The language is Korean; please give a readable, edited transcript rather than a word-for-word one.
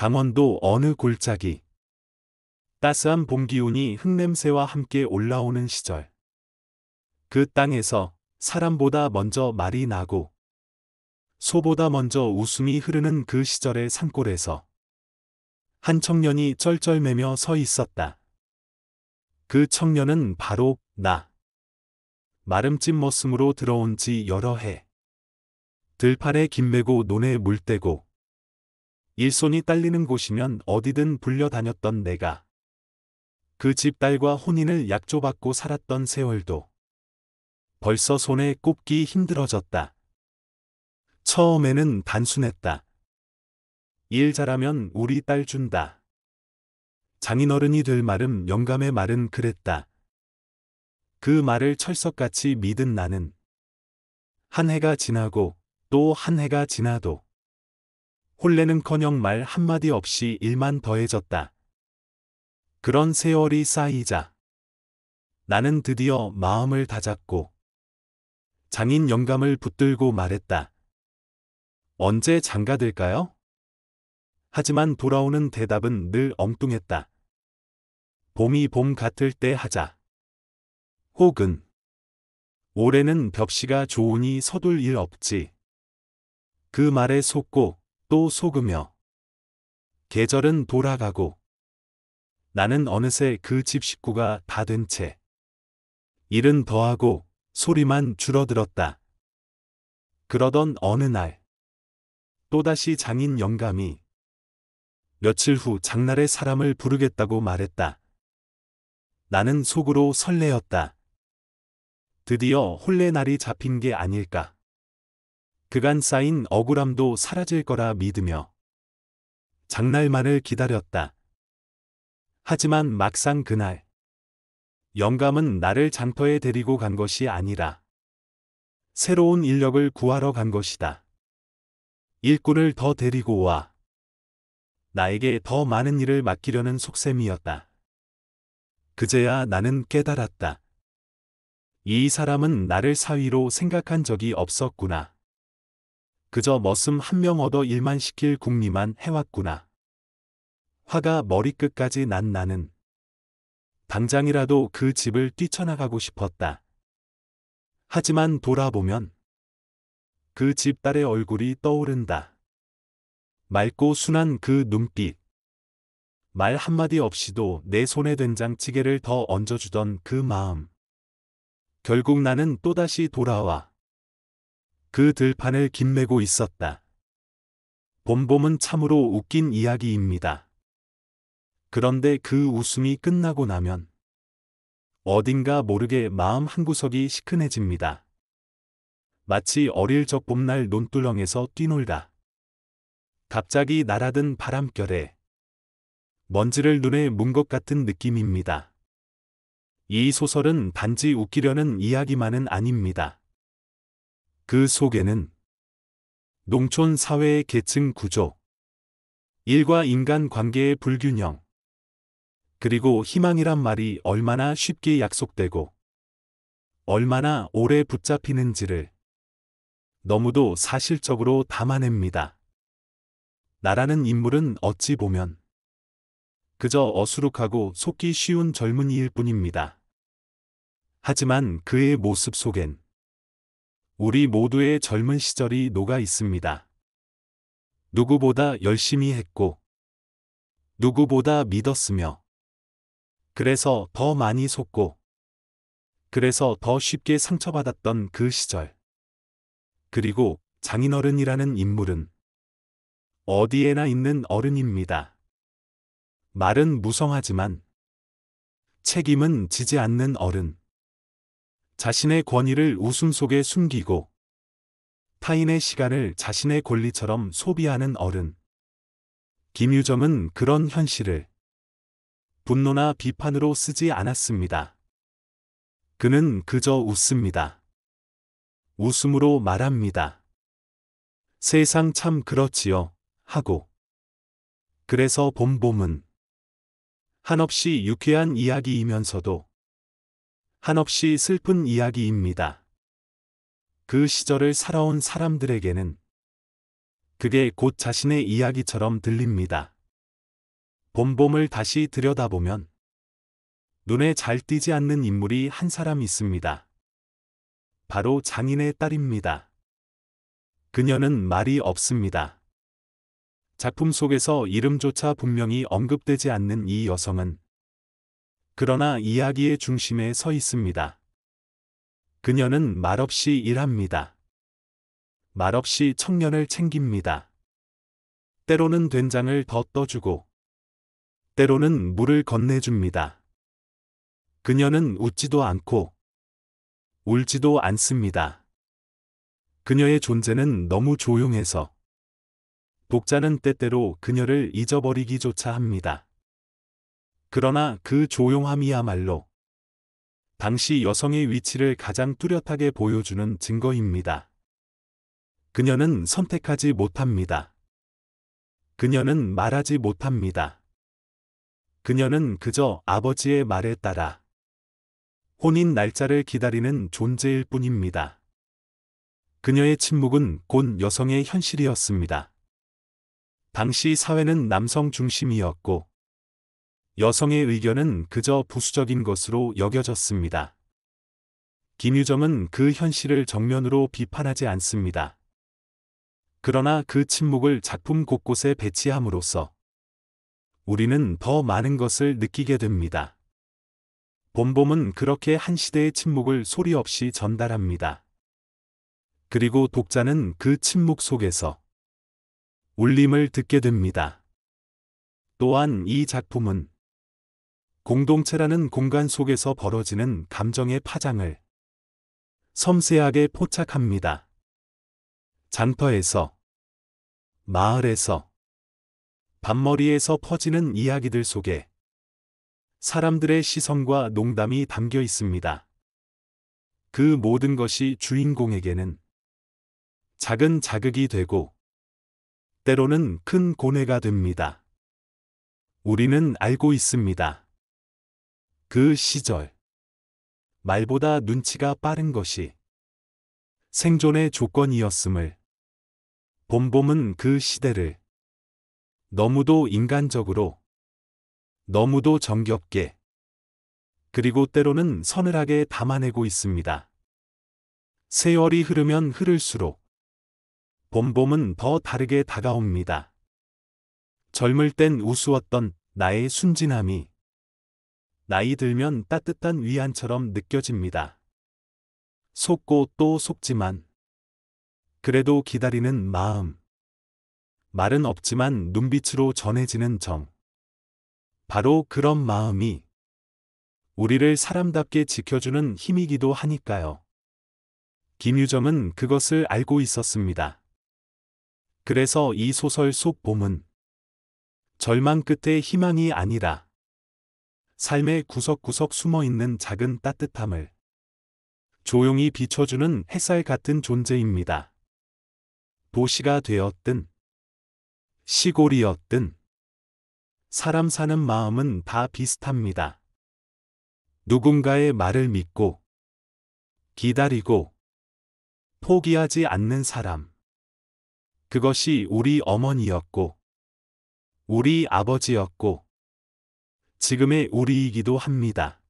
강원도 어느 골짜기. 따스한 봄 기운이 흙냄새와 함께 올라오는 시절. 그 땅에서 사람보다 먼저 말이 나고 소보다 먼저 웃음이 흐르는 그 시절의 산골에서 한 청년이 쩔쩔매며 서 있었다. 그 청년은 바로 나. 마름집 머슴으로 들어온 지 여러 해. 들판에 김 메고 논에 물 떼고 일손이 딸리는 곳이면 어디든 불려다녔던 내가 그 집 딸과 혼인을 약조받고 살았던 세월도 벌써 손에 꼽기 힘들어졌다. 처음에는 단순했다. 일 잘하면 우리 딸 준다. 장인어른이 될 말은 영감의 말은 그랬다. 그 말을 철석같이 믿은 나는 한 해가 지나고 또 한 해가 지나도 혼례는커녕 말 한마디 없이 일만 더해졌다. 그런 세월이 쌓이자 나는 드디어 마음을 다잡고 장인 영감을 붙들고 말했다. 언제 장가들까요? 하지만 돌아오는 대답은 늘 엉뚱했다. 봄이 봄 같을 때 하자. 혹은 올해는 벽시가 좋으니 서둘 일 없지. 그 말에 속고 또 속으며 계절은 돌아가고 나는 어느새 그 집 식구가 다 된 채 일은 더하고 소리만 줄어들었다. 그러던 어느 날 또다시 장인 영감이 며칠 후 장날에 사람을 부르겠다고 말했다. 나는 속으로 설레었다. 드디어 혼례 날이 잡힌 게 아닐까. 그간 쌓인 억울함도 사라질 거라 믿으며 장날만을 기다렸다. 하지만 막상 그날 영감은 나를 장터에 데리고 간 것이 아니라 새로운 인력을 구하러 간 것이다. 일꾼을 더 데리고 와 나에게 더 많은 일을 맡기려는 속셈이었다. 그제야 나는 깨달았다. 이 사람은 나를 사위로 생각한 적이 없었구나. 그저 머슴 한 명 얻어 일만 시킬 궁리만 해왔구나. 화가 머리끝까지 난 나는 당장이라도 그 집을 뛰쳐나가고 싶었다. 하지만 돌아보면 그 집 딸의 얼굴이 떠오른다. 맑고 순한 그 눈빛. 말 한마디 없이도 내 손에 된장찌개를 더 얹어주던 그 마음. 결국 나는 또다시 돌아와 그 들판을 김매고 있었다. 봄봄은 참으로 웃긴 이야기입니다. 그런데 그 웃음이 끝나고 나면 어딘가 모르게 마음 한구석이 시큰해집니다. 마치 어릴 적 봄날 논두렁에서 뛰놀다 갑자기 날아든 바람결에 먼지를 눈에 문 것 같은 느낌입니다. 이 소설은 단지 웃기려는 이야기만은 아닙니다. 그 속에는 농촌 사회의 계층 구조, 일과 인간 관계의 불균형, 그리고 희망이란 말이 얼마나 쉽게 약속되고 얼마나 오래 붙잡히는지를 너무도 사실적으로 담아냅니다. 나라는 인물은 어찌 보면 그저 어수룩하고 속기 쉬운 젊은이일 뿐입니다. 하지만 그의 모습 속엔 우리 모두의 젊은 시절이 녹아 있습니다. 누구보다 열심히 했고 누구보다 믿었으며 그래서 더 많이 속고 그래서 더 쉽게 상처받았던 그 시절. 그리고 장인어른이라는 인물은 어디에나 있는 어른입니다. 말은 무성하지만 책임은 지지 않는 어른. 자신의 권위를 웃음 속에 숨기고 타인의 시간을 자신의 권리처럼 소비하는 어른. 김유정은 그런 현실을 분노나 비판으로 쓰지 않았습니다. 그는 그저 웃습니다. 웃음으로 말합니다. 세상 참 그렇지요, 하고. 그래서 봄봄은 한없이 유쾌한 이야기이면서도 한없이 슬픈 이야기입니다. 그 시절을 살아온 사람들에게는 그게 곧 자신의 이야기처럼 들립니다. 봄봄을 다시 들여다보면 눈에 잘 띄지 않는 인물이 한 사람 있습니다. 바로 장인의 딸입니다. 그녀는 말이 없습니다. 작품 속에서 이름조차 분명히 언급되지 않는 이 여성은 그러나 이야기의 중심에 서 있습니다. 그녀는 말없이 일합니다. 말없이 청년을 챙깁니다. 때로는 된장을 더 떠주고 때로는 물을 건네줍니다. 그녀는 웃지도 않고 울지도 않습니다. 그녀의 존재는 너무 조용해서 독자는 때때로 그녀를 잊어버리기조차 합니다. 그러나 그 조용함이야말로 당시 여성의 위치를 가장 뚜렷하게 보여주는 증거입니다. 그녀는 선택하지 못합니다. 그녀는 말하지 못합니다. 그녀는 그저 아버지의 말에 따라 혼인 날짜를 기다리는 존재일 뿐입니다. 그녀의 침묵은 곧 여성의 현실이었습니다. 당시 사회는 남성 중심이었고 여성의 의견은 그저 부수적인 것으로 여겨졌습니다. 김유정은 그 현실을 정면으로 비판하지 않습니다. 그러나 그 침묵을 작품 곳곳에 배치함으로써 우리는 더 많은 것을 느끼게 됩니다. 봄봄은 그렇게 한 시대의 침묵을 소리 없이 전달합니다. 그리고 독자는 그 침묵 속에서 울림을 듣게 됩니다. 또한 이 작품은 공동체라는 공간 속에서 벌어지는 감정의 파장을 섬세하게 포착합니다. 장터에서, 마을에서, 밤머리에서 퍼지는 이야기들 속에 사람들의 시선과 농담이 담겨 있습니다. 그 모든 것이 주인공에게는 작은 자극이 되고 때로는 큰 고뇌가 됩니다. 우리는 알고 있습니다. 그 시절, 말보다 눈치가 빠른 것이 생존의 조건이었음을, 봄봄은 그 시대를 너무도 인간적으로, 너무도 정겹게, 그리고 때로는 서늘하게 담아내고 있습니다. 세월이 흐르면 흐를수록 봄봄은 더 다르게 다가옵니다. 젊을 땐 우스웠던 나의 순진함이 나이 들면 따뜻한 위안처럼 느껴집니다. 속고 또 속지만 그래도 기다리는 마음. 말은 없지만 눈빛으로 전해지는 정. 바로 그런 마음이 우리를 사람답게 지켜주는 힘이기도 하니까요. 김유정은 그것을 알고 있었습니다. 그래서 이 소설 속 봄은 절망 끝에 희망이 아니라 삶의 구석구석 숨어있는 작은 따뜻함을 조용히 비춰주는 햇살 같은 존재입니다. 도시가 되었든 시골이었든 사람 사는 마음은 다 비슷합니다. 누군가의 말을 믿고 기다리고 포기하지 않는 사람. 그것이 우리 어머니였고 우리 아버지였고 지금의 우리이기도 합니다.